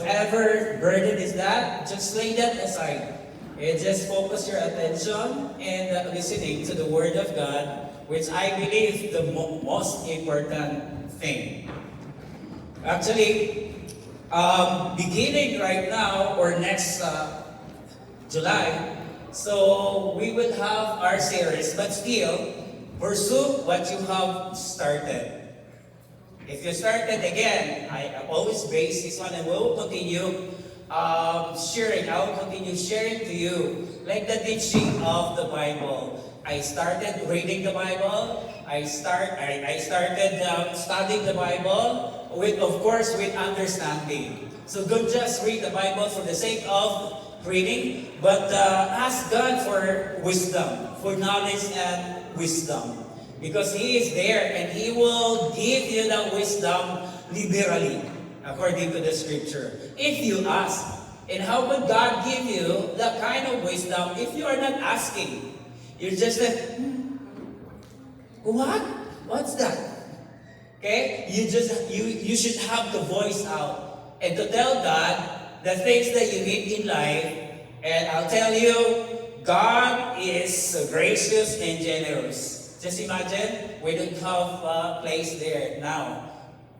whatever burden is that, just lay that aside. And just focus your attention and listening to the Word of God, which I believe the most important thing. Actually, beginning right now or next July, so we will have our series, but still, pursue what you have started. If you started again, I always base this one and we will continue sharing. I will continue sharing to you like the teaching of the Bible. I started reading the Bible. I started studying the Bible with, of course, with understanding. So don't just read the Bible for the sake of reading, but ask God for wisdom, for knowledge and wisdom. Because He is there and He will give you that wisdom liberally, according to the scripture. If you ask, and how would God give you that kind of wisdom if you are not asking? You're just like, what? What's that? Okay? You should have the voice out and to tell God the things that you need in life. And I'll tell you, God is gracious and generous. Just imagine, we don't have a place there now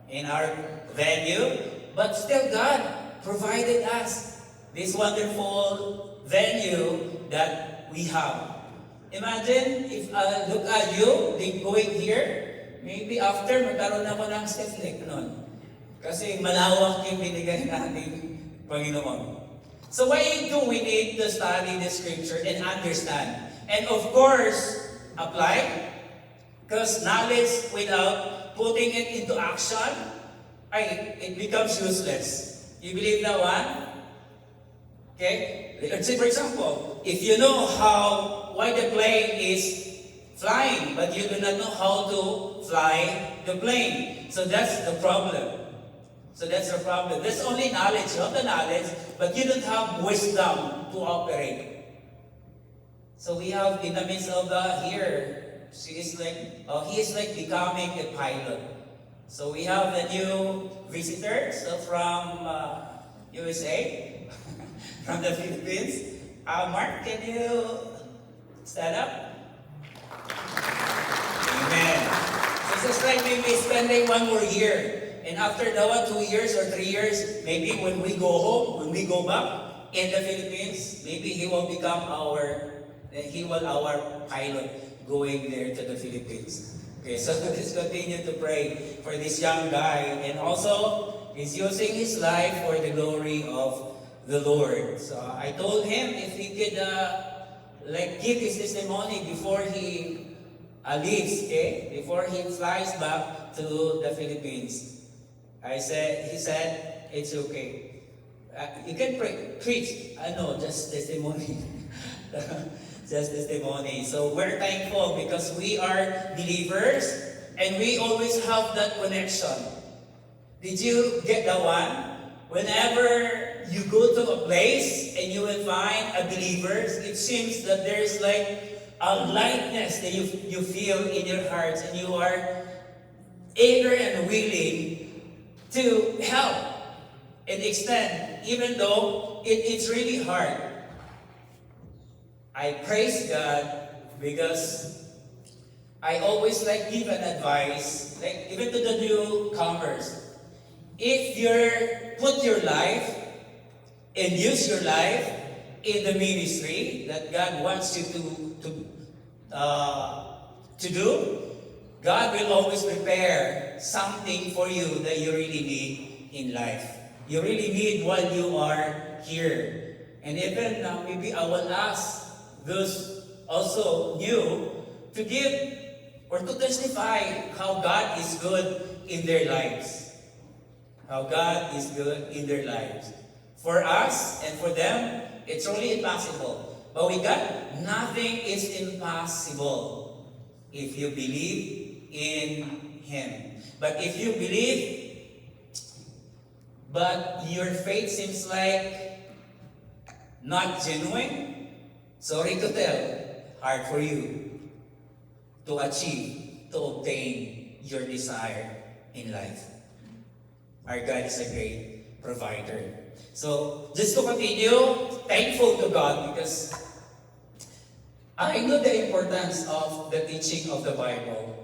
in our venue, but still God provided us this wonderful venue that we have. Imagine if look at you, going here, maybe after magkaroon ako ng step nun. Kasi malawak yung binigay natin Panginoon. So why do we need to study the scripture and understand? And of course, apply. Because knowledge without putting it into action, it becomes useless. You believe that one? Okay? Let's say for example, if you know why the plane is flying, but you do not know how to fly the plane. So that's the problem. There's only knowledge, you have the knowledge, but you don't have wisdom to operate. So we have in the midst of here, he is like becoming a pilot. So we have the new visitors from USA, from the Philippines. Mark, can you stand up? Amen. So it's like maybe spending one more year. And after that 2 years or 3 years, maybe when we go home, when we go back in the Philippines, maybe he will become our pilot going there to the Philippines. Okay, so let's continue to pray for this young guy. And also, he's using his life for the glory of the Lord. So I told him if he could give his testimony before he leaves, okay? Before he flies back to the Philippines. He said, it's okay. You can preach. Just testimony. Just testimony. So we're thankful because we are believers and we always have that connection. Did you get the one? Whenever you go to a place and you will find a believers, it seems that there's like a lightness that you feel in your hearts and you are eager and willing to help and extend, even though it's really hard. I praise God because I always give an advice, even to the newcomers. If you put your life and use your life in the ministry that God wants you to do, God will always prepare something for you that you really need in life. You really need while you are here. And even maybe I will ask those also new to give or to testify how God is good in their lives. How God is good in their lives. For us and for them, it's really impossible. But with God, nothing is impossible if you believe in Him. But if you believe, but your faith seems like not genuine, sorry to tell, hard for you to achieve, to obtain your desire in life. Our God is a great provider. So, just to continue, thankful to God because I know the importance of the teaching of the Bible.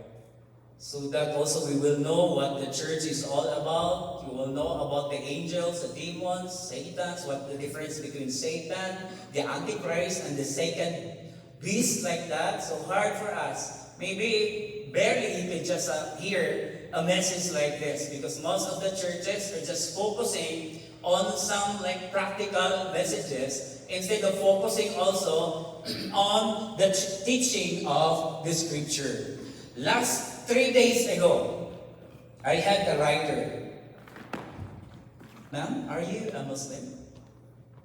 So that also we will know what the church is all about. You will know about the angels, the demons, Satans, what the difference between Satan, the Antichrist, and the second beast like that. So hard for us. Maybe barely you can just hear a message like this because most of the churches are just focusing on some like practical messages instead of focusing also on the teaching of the scripture. Last 3 days ago, I had a writer. Ma'am, are you a Muslim?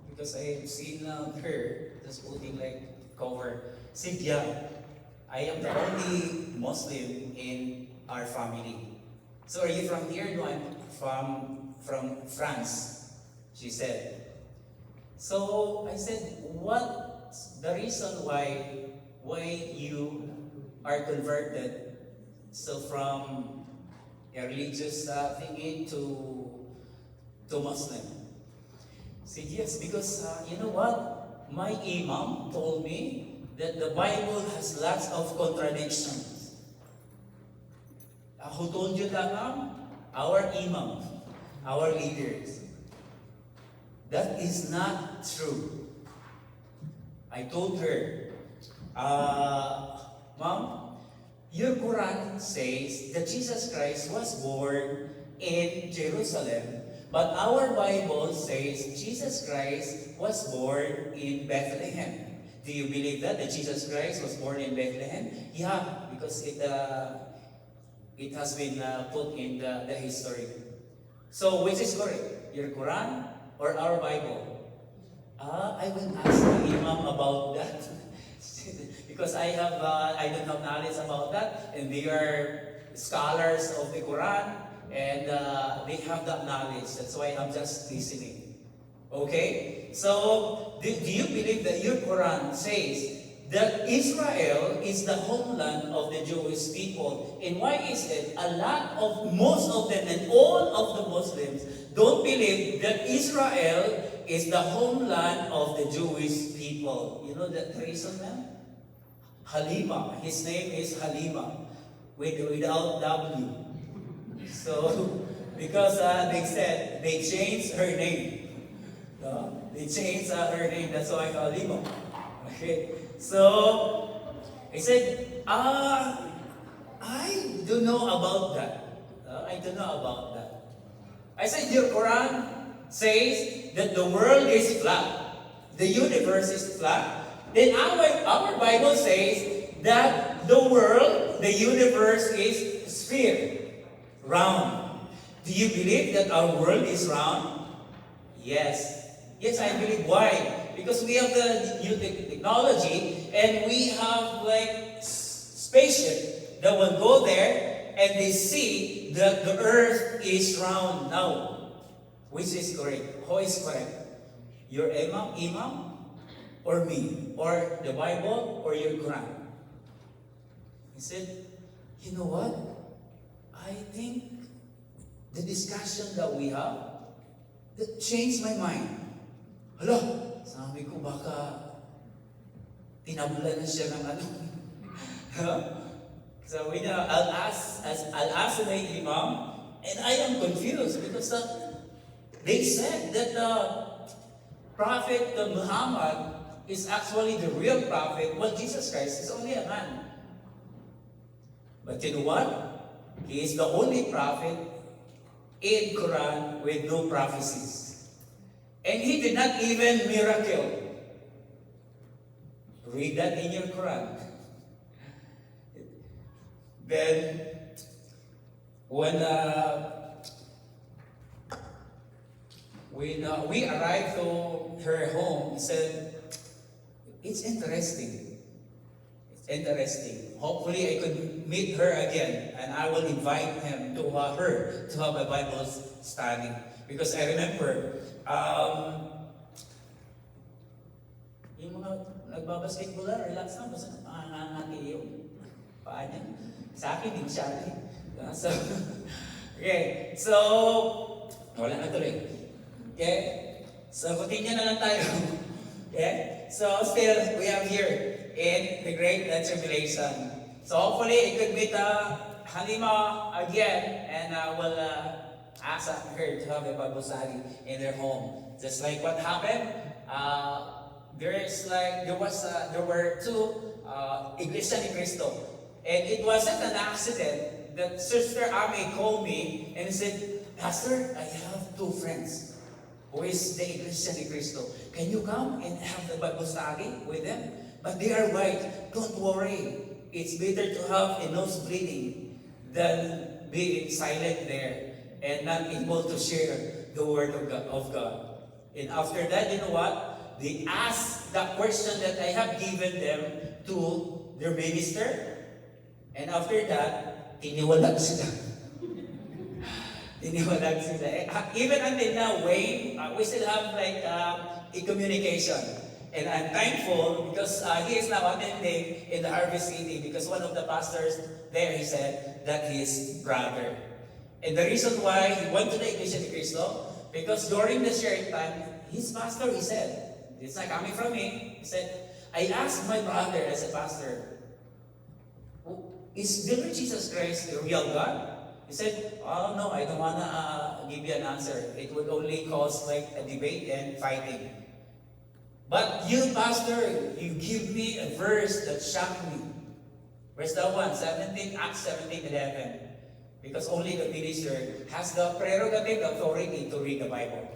Because I've seen her just putting like cover. Said, yeah, I am the only Muslim in our family. So are you from here? No, I'm from France, she said. So I said, what's the reason why you are converted? So from a religious thingy to Muslim. Said yes, because you know what? My imam told me that the Bible has lots of contradictions. Who told you that, ma'am? Our imam, our leaders. That is not true. I told her, Mom, your Quran says that Jesus Christ was born in Jerusalem, but our Bible says Jesus Christ was born in Bethlehem. Do you believe that Jesus Christ was born in Bethlehem? Yeah, because it has been put in the history. So which is correct? Your Quran or our Bible? I will ask the Imam about that because I don't have knowledge about that, and they are scholars of the Quran, and they have that knowledge. That's why I'm just listening. Okay? So, do you believe that your Quran says that Israel is the homeland of the Jewish people? And why is it? Most of them and all of the Muslims don't believe that Israel is the homeland of the Jewish people. You know that reason, ma'am? Halima. His name is Halima, without W. So, because they said they changed her name. They changed her name. That's why Halima. Okay. So, I said, I don't know about that. I don't know about that. I said, your Quran says that the world is flat. The universe is flat. Then our Bible says that the world, the universe is sphere, round. Do you believe that our world is round? Yes. Yes, I believe. Why? Because we have the new technology and we have like spaceship that will go there and they see that the earth is round now. Which is correct? Who is correct? Your imam or me? Or the Bible or your Quran? He said, you know what? I think the discussion that we have, that changed my mind. Hala, sabi ko baka tinabla na siya ng ano. So I'll ask my imam, and I am confused because they said that the Prophet Muhammad is actually the real prophet, while Jesus Christ is only a man. But you know what? He is the only prophet in Quran with no prophecies. And he did not even miracle. Read that in your Quran. Then, when we arrived to her home, he said, it's interesting. It's interesting. Hopefully I could meet her again and I will invite him to her to have a Bible study. Because I remember, yung mga nagbabasketball na, relax na, basta nakangangati yung paa niya. Sa akin, din siya. So, okay. So, wala na tuloy. Okay? So, continue na lang tayo. Okay? So, still, we have here in the Great Tribulation. So, hopefully, it could meet Halima again, and we'll ask her to have a Bible study in their home. Just like what happened, there were two Iglesia ni Cristo. And it wasn't an accident that Sister Amy called me and said, Pastor, I have two friends who is the Iglesia ni Cristo. Can you come and have the Bible study with them? But they are white. Don't worry. It's better to have a nose bleeding than being silent there and not able to share the Word of God. And after that, you know what? They asked the question that I have given them to their minister. And after that, tiniwalag sila. Tiniwalag sila. Even until now, Wayne, we still have like a communication. And I'm thankful because he is now attending in the Harvest City because one of the pastors there, he said that he is brother. And the reason why he went to the Iglesia ni Cristo, because during the sharing time, his pastor, he said, it's not coming from me, he said, I asked my brother as a pastor, is the Lord Jesus Christ the real God? He said, oh no, I don't want to give you an answer. It would only cause like a debate and fighting. But you, Pastor, you give me a verse that shocked me. Where's that one? Acts 17:11. Because only the minister has the prerogative, the authority to read the Bible.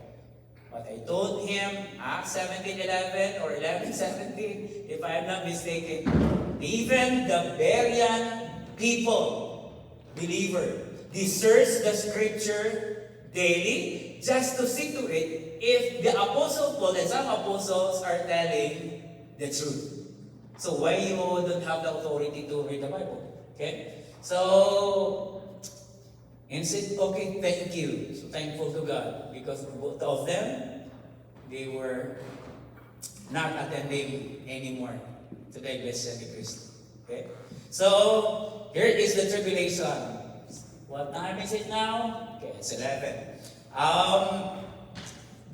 But I told him, Acts 17:11 or 11:17, if I am not mistaken, even the Berean people, believer, they search the scripture daily just to see to it if the Apostle Paul and some apostles are telling the truth. So why you don't have the authority to read the Bible? Okay? So, and said, okay, thank you. So thankful to God because both of them, they were not attending anymore to the Iglesia ni Cristo. Okay? So, here is the tribulation. What time is it now? Okay, it's 11.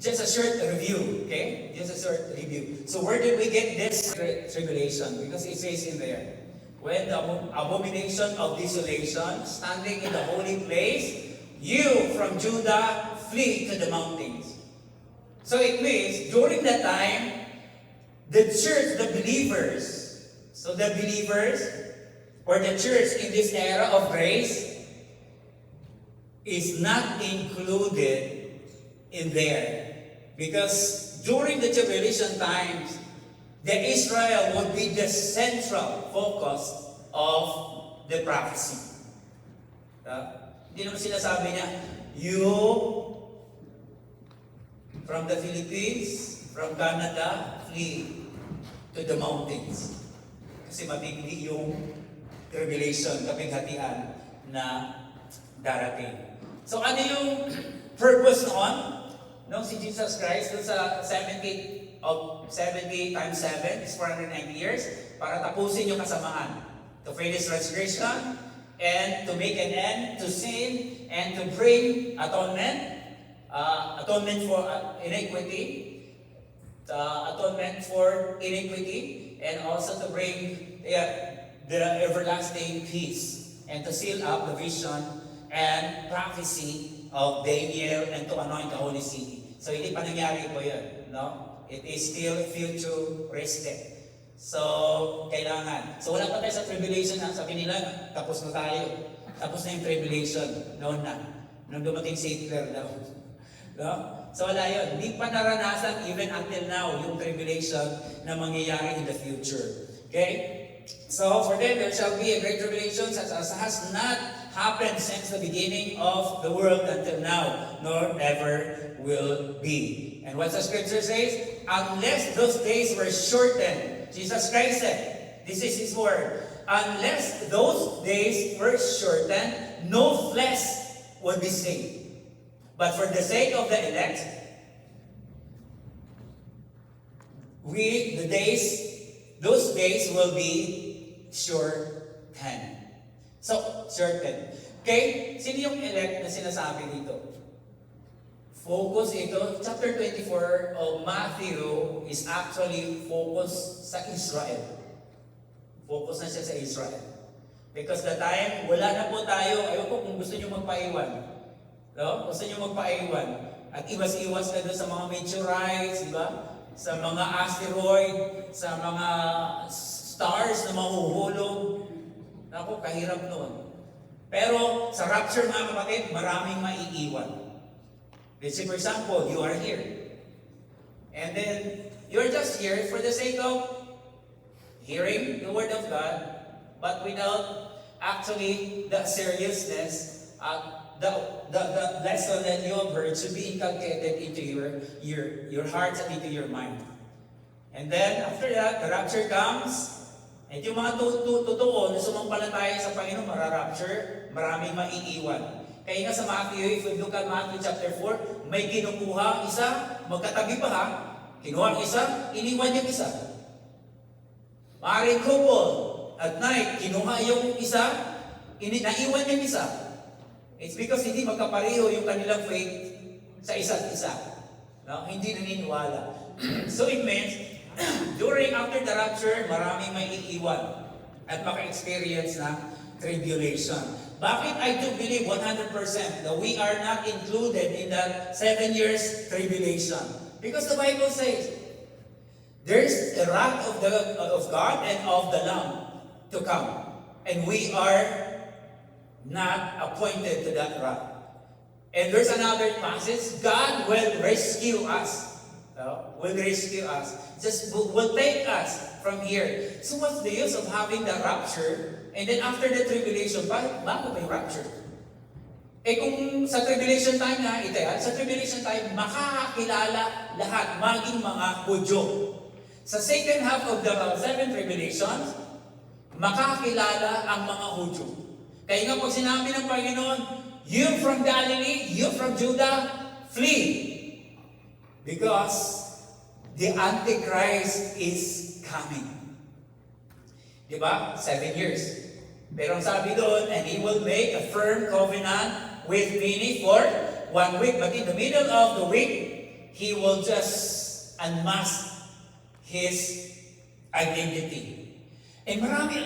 Just a short review, okay? Just a short review. So where did we get this tribulation? Because it says in there, when the abomination of desolation, standing in the holy place, you from Judah flee to the mountains. So it means, during that time, the church, the believers, so the believers, or the church in this era of grace, is not included in there. Because during the tribulation times, the Israel would be the central focus of the prophecy. Hindi naman sinasabi niya, you from the Philippines, from Canada, flee to the mountains. Kasi matindi yung tribulation, kapighatian na darating. So ano yung purpose noon? No, si Jesus Christ dun sa 70 times 7 is 490 years para tapusin yung kasamaan. To finish transgression and to make an end to sin and to bring atonement for iniquity, and also to bring the everlasting peace and to seal up the vision and prophecy of Daniel and to anoint the holy city. So hindi pa nangyari po yun, no? It is still futuristic. So, kailangan. So wala pa tayo sa tribulation na sabi nila, tapos na tayo. Tapos na yung tribulation. Noon na. Nung dumating si Hitler daw. No? So wala yun. Hindi pa naranasan even until now yung tribulation na mangyayari in the future. Okay? So for them, there shall be a great tribulation such as has not happened since the beginning of the world until now, nor ever will be. And what the scripture says? Unless those days were shortened, Jesus Christ said, this is His word, unless those days were shortened, no flesh would be saved. But for the sake of the elect, those days will be shortened. So, shortened. Okay? Sino yung elect na sinasabi dito? Focus ito, chapter 24 of Matthew is actually focus sa Israel. Focus na siya sa Israel. Because the time, wala na po tayo, ayaw ko kung gusto nyo magpaiwan. No? Gusto nyo magpaiwan. At iwas-iwas na doon sa mga meteorites, di ba? Sa mga asteroid, sa mga stars na mahuhulog. Naku, kahirap noon. Pero sa rapture mga kapatid, maraming maiiwan. Let's say for example, you are here. And then, you're just here for the sake of hearing the Word of God, but without actually the seriousness, the lesson that you have heard should be inculcated into your hearts and into your mind. And then, after that, the rapture comes, and yung mga totoo na sumampalataya sa Panginoon, mararapture, maraming maiiwan. Kaya nga sa Matthew, if you look at Matthew chapter 4, may kinukuha isa, magkatabi pa ha, kinuha isa, iniwan yung isa. Maaaring couple, at night, kinuha yung isa, naiwan yung isa. It's because hindi magkapareho yung kanilang faith sa isa't isa. No? Hindi naniniwala. So it means, after the rapture, maraming may iiwan at maka-experience na tribulation. Bakit I do believe 100% that we are not included in that 7 years tribulation? Because the Bible says, there's the wrath of God and of the Lamb to come. And we are not appointed to that wrath. And there's another passage, God will rescue us. Will rescue us. Will take us from here. So what's the use of having the rapture? And then after the tribulation, bago may rapture? Eh kung sa tribulation time nga, sa tribulation time, makakakilala lahat, maging mga Hudyo. Sa second half of the 7 tribulations, makakilala ang mga Hudyo. Kaya nga pag sinabi ng Panginoon, you from Galilee, you from Judah, flee. Because the Antichrist is coming. Diba? 7 years. Pero ang sabi doon, and he will make a firm covenant with many for 1 week. But in the middle of the week, he will just unmask his identity. And marami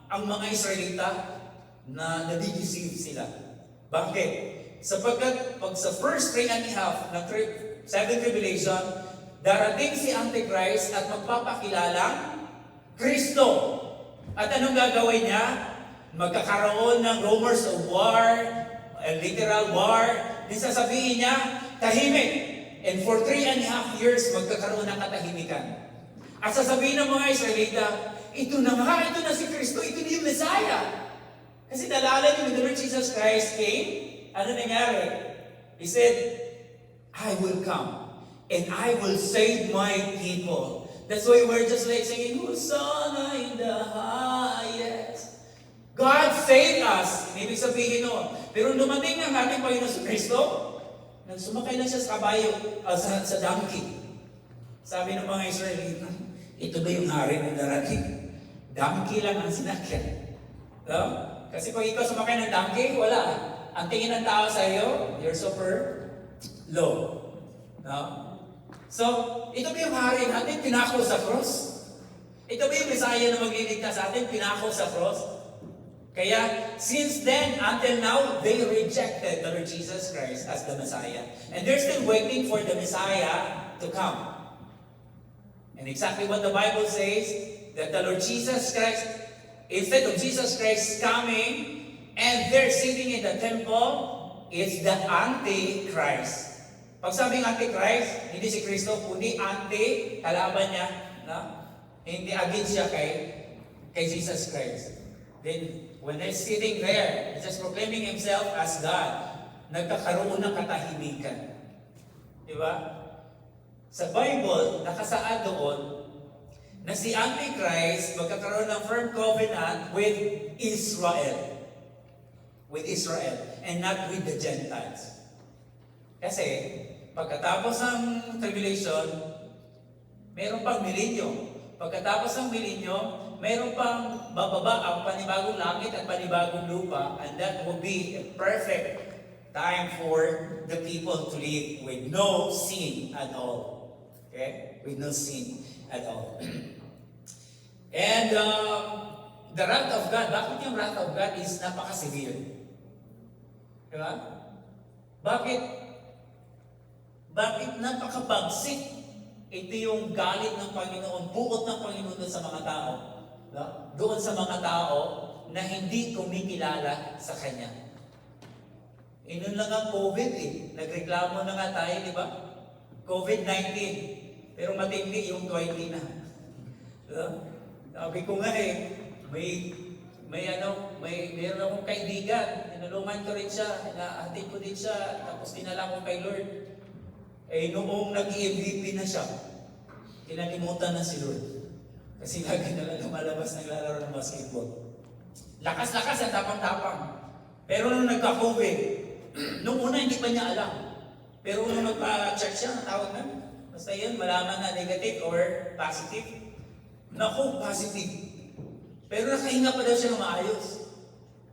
ang mga Israelita na nadideceive sila. Bakit? Sapagkat pag sa first 3.5 na 7 tribulation, darating si Antichrist at magpapakilala Kristo. At anong gagawin niya? Magkakaroon ng rumors of war, a literal war. Din sasabihin niya, tahimik. And for 3.5 years, magkakaroon ng katahimikan. At sasabihin ng mga Israelita, ito na si Kristo, ito na yung Messiah. Kasi nalala niyo when the Lord Jesus Christ came, ano nangyari? He said, I will come and I will save my people. That's why we're just like singing, Hosanna in the highest. God saved us. Ibig sabihin nun. Pero dumating ang ating Panginoon sa Kristo, nagsumakay lang siya sa kabayo, sa donkey. Sabi ng mga Israelita, ito ba yung hari na darating? Donkey lang ang sinakyan. No? Kasi pag ikaw sumakay ng donkey, wala. Ang tingin ng tao sa iyo, you're super low. No? So, ito ba yung hari natin, pinako sa cross? Ito ba yung Messiah na magliligtas sa atin, pinako sa cross? Kaya, since then, until now, they rejected the Lord Jesus Christ as the Messiah. And they're still waiting for the Messiah to come. And exactly what the Bible says, that the Lord Jesus Christ, instead of Jesus Christ coming, and they're sitting in the temple, it's the Antichrist. Pag sabing Antichrist, hindi si Kristo, kundi anti, kalaban niya, no? Hindi against siya kay Jesus Christ. Then, when they're sitting there, he's just proclaiming himself as God, nagkakaroon ng katahimikan. Diba? Sa Bible, nakasaad doon, na si Antichrist magkakaroon ng firm covenant with Israel. With Israel, and not with the Gentiles. Kasi, pagkatapos ng tribulation, mayroon pang milenyo. Pagkatapos ng milenyo, mayroon pang bababa ang panibagong langit at panibagong lupa, and that will be a perfect time for the people to live with no sin at all. Okay? With no sin at all. And the wrath of God, bakit yung wrath of God is napaka-severe? Diba? Bakit napakabagsik? Ito yung galit ng Panginoon, buot ng Panginoon doon sa mga tao. No? Doon sa mga tao na hindi kumikilala sa Kanya. Inon lang ang COVID eh. Nagreklamo na nga tayo, di ba? COVID-19. Pero matindi yung 20 na. No? Sabi ko nga eh, meron akong kaibigan, tinulungan ko rin siya, inahatid ko din siya, tapos dinala ko kay Lord. Eh noong nag-MVP na siya, kinalimutan na si Lord. Kasi lagi na lang lumalabas naglalaro ng basketball. Lakas-lakas at tapang-tapang. Pero nung nagka-COVID, nung una hindi pa niya alam. Pero nung nagpa-check siya, natawag na. Basta yun, malaman na negative or positive. Naku, positive. Pero nakahinga pa daw siya ng maayos.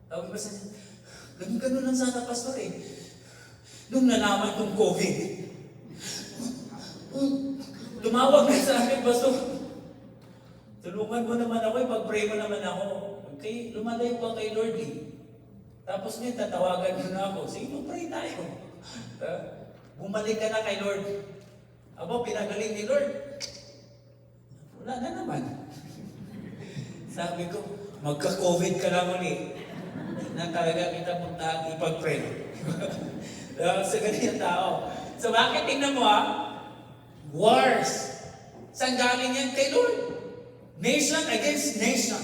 Tawag ba sa niya, ganun lang sana, pastor eh. Nung nalaman kong COVID, tumawag na sa akin, pastor. Tulungan mo naman ako, pag-pray mo naman ako. Okay, lumalayo ka kay Lord eh. Tapos ngayon, tatawagan mo na ako. Sige, mag-pray tayo. Bumalik ka na kay Lord. Aba, pinagaling ni Lord. Wala na naman. Sabi ko, magka-COVID ka lang ulit. Na talaga kita punta ipag-pray. Sa ganyan tao. So bakit tingnan mo wars. Saan galing yan kay Lord? Nation against nation.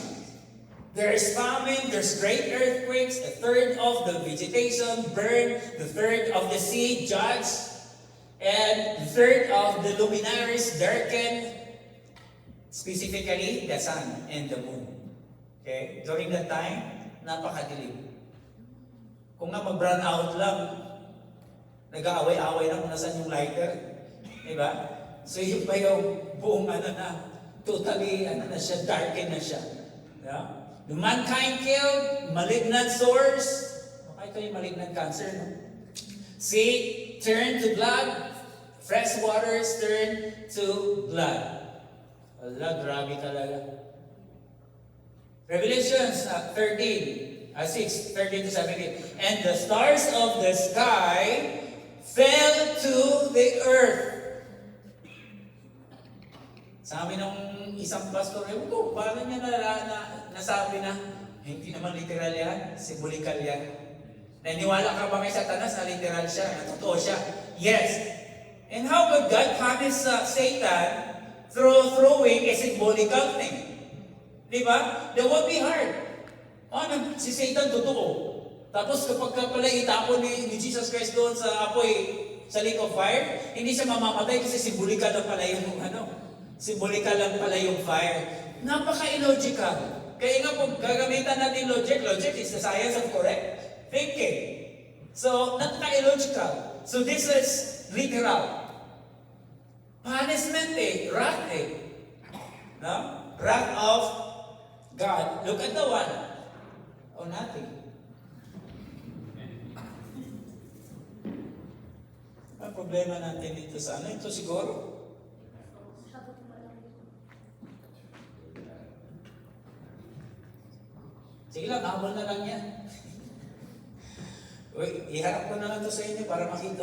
There's famine, there's great earthquakes, a third of the vegetation burned, the third of the sea judged, and the third of the luminaries darkened, specifically the sun and the moon. Okay? During that time, napakadilim. Kung nga mag-brown out lang, nag-aaway-aaway na kung nasan yung lighter. Diba? So yun pa yung buong totally darkened na siya. Yeah? The mankind killed, malignant sores. Baka ito yung malignant cancer, no? Sea turned to blood, fresh waters turned to blood. Allah, grabe talaga. Revelations 13, 13 to 17. And the stars of the sky fell to the earth. Sabi ng isang pastor, paano niya nasabi na, hindi naman literal yan, symbolikal yan. Naniwala ka ba kay Satanas na literal siya, na totoo siya? Yes. And how could God punish Satan through throwing a symbolical thing? Diba? That would be hard. Si Satan totoo. Tapos kapag ka pala itapon ni Jesus Christ doon sa apoy, sa lake of fire, hindi siya mamamatay kasi symbolikal lang pala yung symbolikal lang pala yung fire. Napaka-illogical. Kaya nga po, gagamitan natin logic. Logic is the science of correct thinking. So, napaka-illogical. So, this is literal. Punishment wrath no? Wrath of God. Look at the one. Oh, nothing. Ang problema natin dito sa ito siguro? Sige lang, habol na lang yan. Uy, iharap ko na lang ito sa inyo para makita.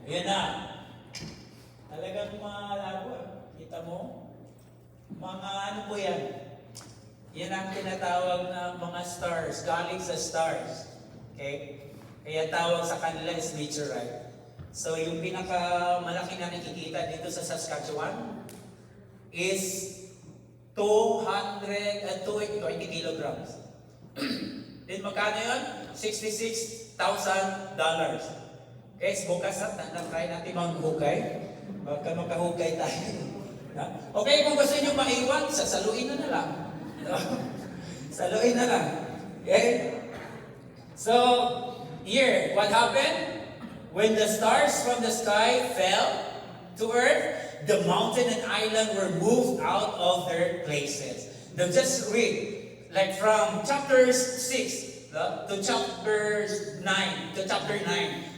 Ayan na. Talagang malabo. Kita mo? Mga po yan? Yan ang tinatawag na mga stars. Galing sa stars. Okay? Kaya tawag sa kanila is meteorite. So yung pinakamalaki na nakikita dito sa Saskatchewan is 220 kilograms. Then magkano yun? $66,000. Okay, so bukas try natin manghukay. Baka makahukay tayo. Okay, kung gusto nyo maiwan, sasaluin na lang. Saluin na lang. Okay? So, here, what happened? When the stars from the sky fell to earth, the mountain and island were moved out of their places. Now just read, like from chapter 6 to chapter 9,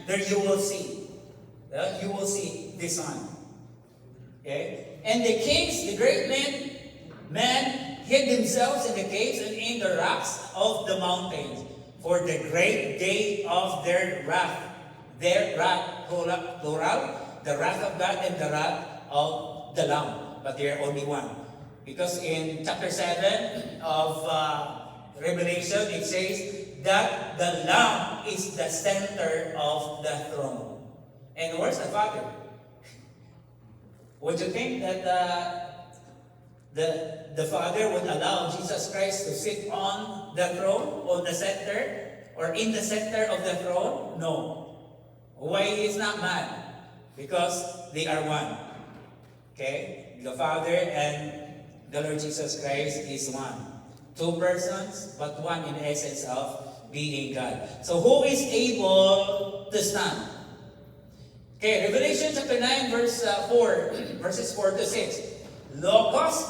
there you will see. You will see this one. Okay? And the kings, the great men hid themselves in the caves and in the rocks of the mountains for the great day of their wrath. Their wrath, plural, the wrath of God and the wrath of the Lamb. But they are only one. Because in chapter 7 of Revelation, it says that the Lamb is the center of the throne. And where's the Father? Would you think that the Father would allow Jesus Christ to sit on the throne, on the center, or in the center of the throne? No. Why he is not mad? Because they are one. Okay? The Father and the Lord Jesus Christ is one. Two persons, but one in essence of being God. So who is able to stand? Okay, Revelation chapter 9 verses 4 to 6. Locusts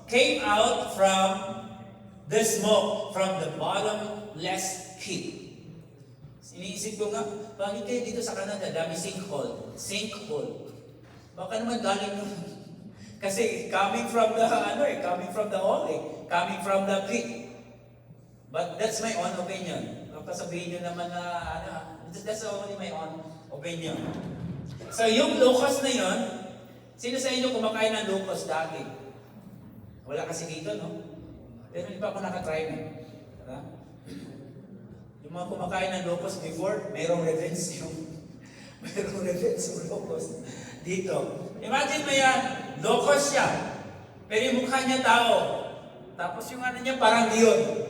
came out from the smoke from the bottomless pit. Iniisip ko nga, bakit kayo dito sa Canada dami sinkhole? Sinkhole. Baka naman galing nung kasi coming from the coming from the pit. But that's my own opinion. Baka sabihin nyo naman na that's only my own opinion. So yung locust na yon, sino sa inyo kumakain ng locust dati? Wala kasi dito, no? Pero hindi pa ako nakatry na. Diba? Yung mga kumakain ng locust before, mayroong revenge yung locust dito. Imagine mo yan, locust siya, pero yung mukha niya tao. Tapos yung ano niya parang leon.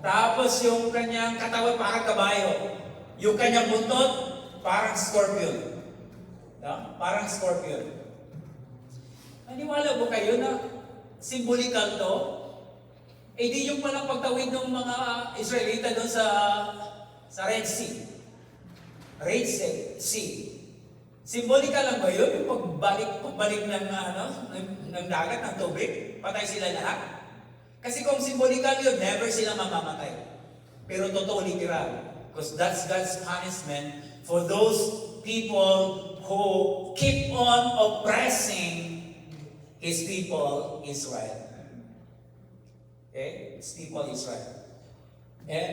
Tapos yung kanyang katawan parang kabayo. Yung kanyang buntot parang scorpion. No? Parang scorpion. Maniwala mo kayo na symbolical to? Eh di yung palang pagtawid ng mga Israelita doon sa Red Sea. Red Sea. Symbolical lang ba yun? Yung pagbalik ng dagat, ng tubig, patay sila lahat? Kasi kung symbolical yun, never sila mamamatay. Pero totoo literal. Because that's God's punishment for those people who keep on oppressing His people, Israel. Okay? His people, Israel. And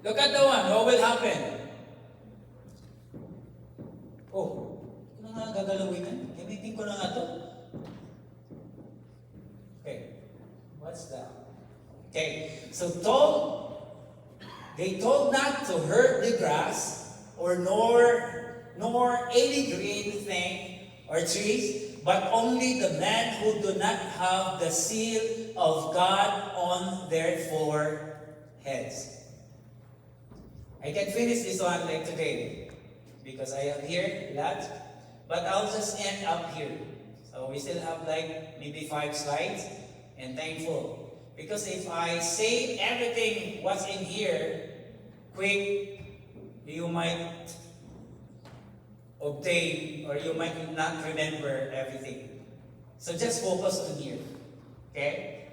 look at the one. What will happen? Oh, ano nga gagalawin yan? Gamitin ko na nga ito. Okay. What's that? Okay. So they told not to hurt the grass or nor any green thing or trees, but only the men who do not have the seal of God on their foreheads. I can finish this one like today because I have here a lot, but I'll just end up here. So we still have like maybe 5 slides, and thankful. Because if I say everything what's in here, quick, you might obtain or you might not remember everything. So just focus on here. Okay?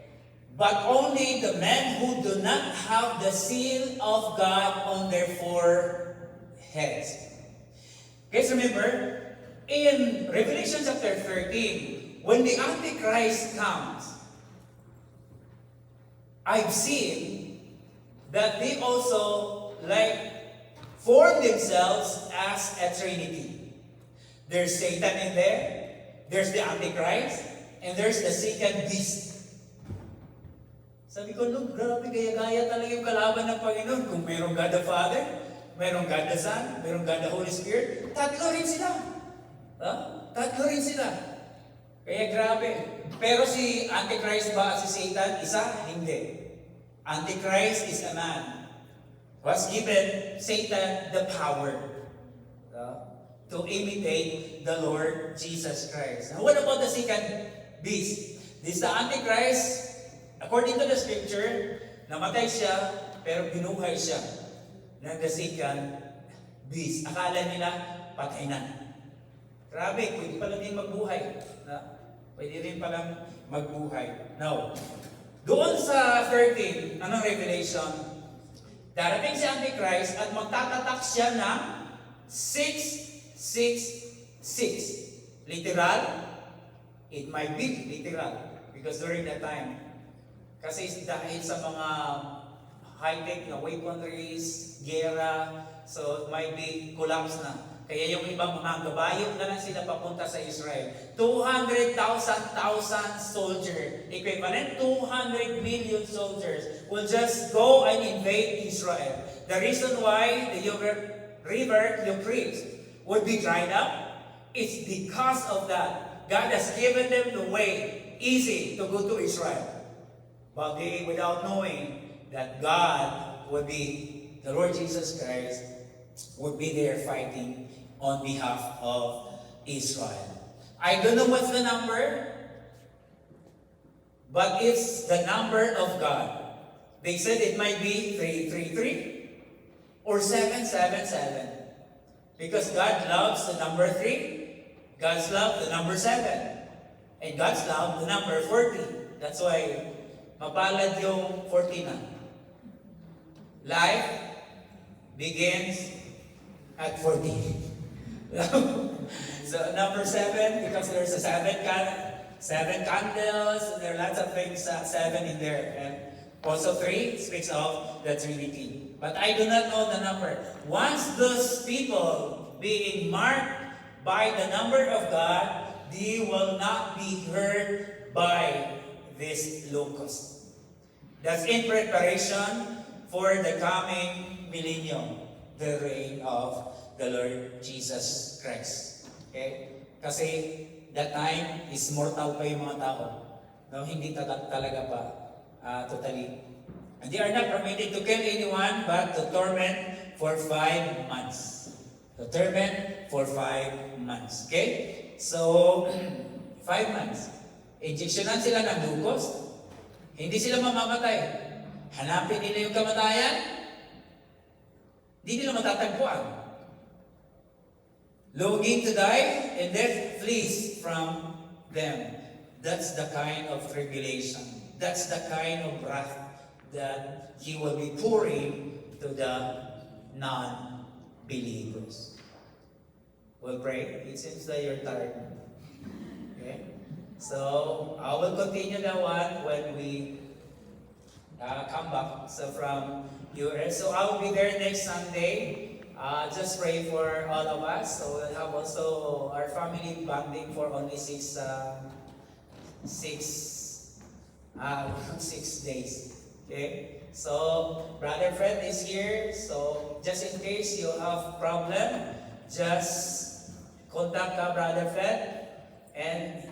But only the men who do not have the seal of God on their foreheads. Guys, remember, in Revelation chapter 13, when the Antichrist comes, I've seen that they also form themselves as a trinity. There's Satan in there, there's the Antichrist, and there's the second beast. Sabi ko, look, grabe, gaya-gaya talaga yung kalaban ng Panginoon. Kung mayroong God the Father, mayroong God the Son, mayroong God the Holy Spirit, tatlo rin sila. Tatlo rin sila. Kaya grabe. Pero si Antichrist ba at si Satan? Isa? Hindi. Antichrist is a man who has given Satan the power to imitate the Lord Jesus Christ. Now, what about the second beast? This is the Antichrist. According to the scripture, namatay siya, pero binuhay siya ng the second beast. Akala nila, patay na. Grabe, pwede pala din magbuhay. Pwede rin palang magbuhay. Now, Doon sa 13, anong revelation? Darating si Antichrist at magtatatak siya ng 666. Literal? It might be literal. Because during that time, kasi dahil sa mga high-tech na weaponries, gera, so it might be collapse na. Kaya yung ibang mga gabayong na lang sila papunta sa Israel. 200,000 soldier, equivalent 200 million soldiers will just go and invade Israel. The reason why the river Euphrates would be dried up, it's because of that. God has given them the way, easy to go to Israel. But they, without knowing that God would be, the Lord Jesus Christ, would be there fighting on behalf of Israel. I don't know what's the number, but it's the number of God. They said it might be 333 or 777. Because God loves the number 3, God's love the number 7, and God's love the number 40. That's why mapalad yung 40 na. Life begins at 40. So number 7, because there's a 7 candles, and there are lots of things, 7 in there. And also 3 speaks of the Trinity. But I do not know the number. Once those people being marked by the number of God, they will not be hurt by this locust. That's in preparation for the coming millennium, the reign of the Lord Jesus Christ. Okay? Kasi that time is mortal pa yung mga tao. No, hindi talaga pa totally. And they are not permitted to kill anyone but to torment for 5 months. To torment for 5 months. Okay? So, 5 months. Injectionan sila ng glucose. Hindi sila mamamatay. Hanapin nila yung kamatayan. Hindi nila matatagpuan. Longing to die, and death flees from them. That's the kind of tribulation. That's the kind of wrath that He will be pouring to the non-believers. We'll pray. It seems that you're tired. Okay? So, I will continue that one when we come back. So, from US. So, I will be there next Sunday. Just pray for all of us. So we'll have also our family bonding for only 6 days. Okay? So Brother Fred is here. So just in case you have problem, just contact Brother Fred and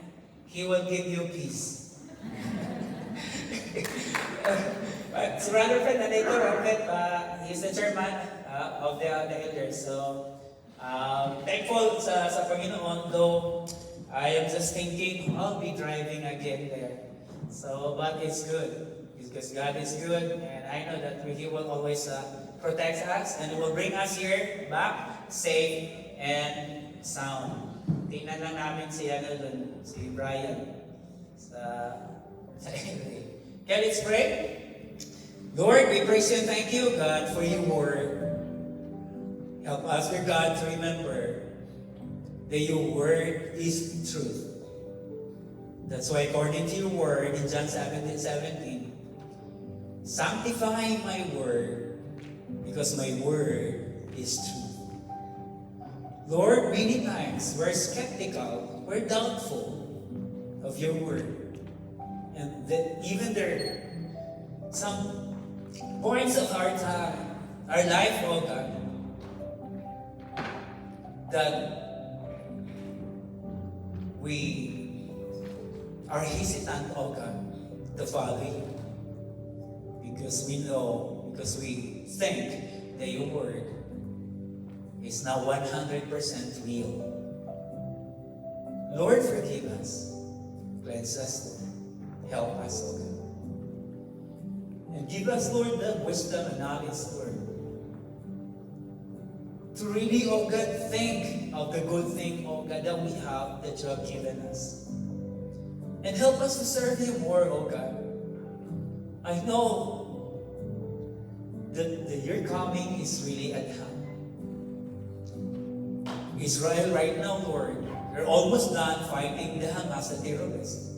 he will give you peace. So Brother Fred, nandito, he's the chairman of the elders. So, thankful sa Panginoon, though I am just thinking, I'll be driving again there. So, but it's good. Because God is good, and I know that He will always protect us, and He will bring us here back safe and sound. Tingnan lang namin si Brian sa okay, let's pray. Lord, we praise you and thank you, God, for your word. Help us, dear God, to remember that your word is truth. That's why according to your word in John 17:17, sanctify my word because my word is truth. Lord, many times we're skeptical, we're doubtful of your word. And that even there are some points of our life, oh God, that we are hesitant, oh God, to follow you. Because we know, because we think that your word is now 100% real. Lord, forgive us. Cleanse us. Help us, oh God. And give us, Lord, the wisdom and knowledge, Lord, to really, oh God, think of the good thing, oh God, that we have, that you have given us. And help us to serve you more, oh God. I know that your coming is really at hand. Israel right now, Lord, they're almost done fighting the Hamas and terrorists.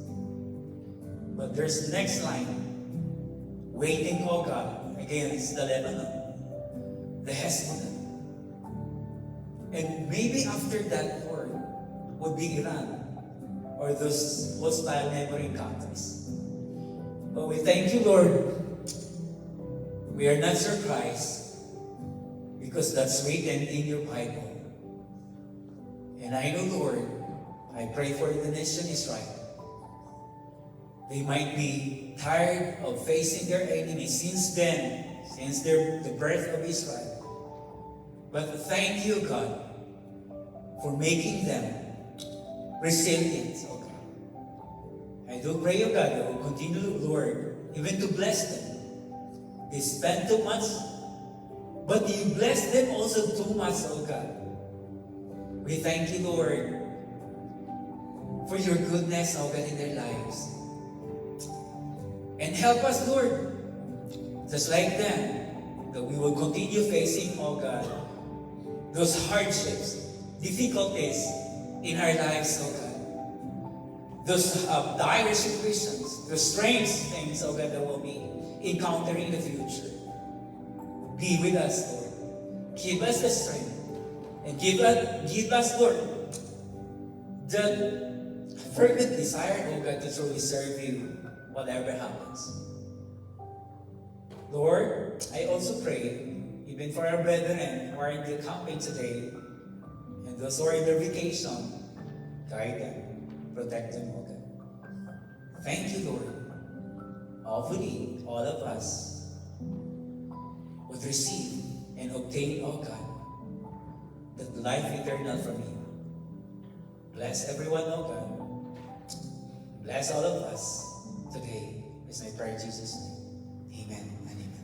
But there's the next line, waiting, oh God, against the Lebanon, the Hezbollah. And maybe after that, Lord, would be Iran or those hostile neighboring countries. But we thank you, Lord. We are not surprised because that's written in your Bible. And I know, Lord, I pray for the nation Israel. They might be tired of facing their enemies since the birth of Israel. But thank you, God, for making them resilient, oh God. I do pray, oh God, that will continue, Lord, even to bless them. They spend too much, but you bless them also too much, oh God. We thank you, Lord, for your goodness, oh God, in their lives. And help us, Lord, just like them, that we will continue facing, oh God, those hardships, difficulties in our lives, oh God. Those dire situations, those strange things, oh God, that we'll be encountering in the future. Be with us, Lord. Give us the strength. And give us, Lord, the fervent desire, oh God, to truly serve you, whatever happens. Lord, I also pray, even for our brethren who are in the camping today, and those who are in their vacation, guide them, protect them, oh God. Thank you, Lord. Hopefully, all of us would receive and obtain, oh God, that life eternal from you. Bless everyone, oh God. Bless all of us today. It's my prayer in Jesus' name. Amen and amen.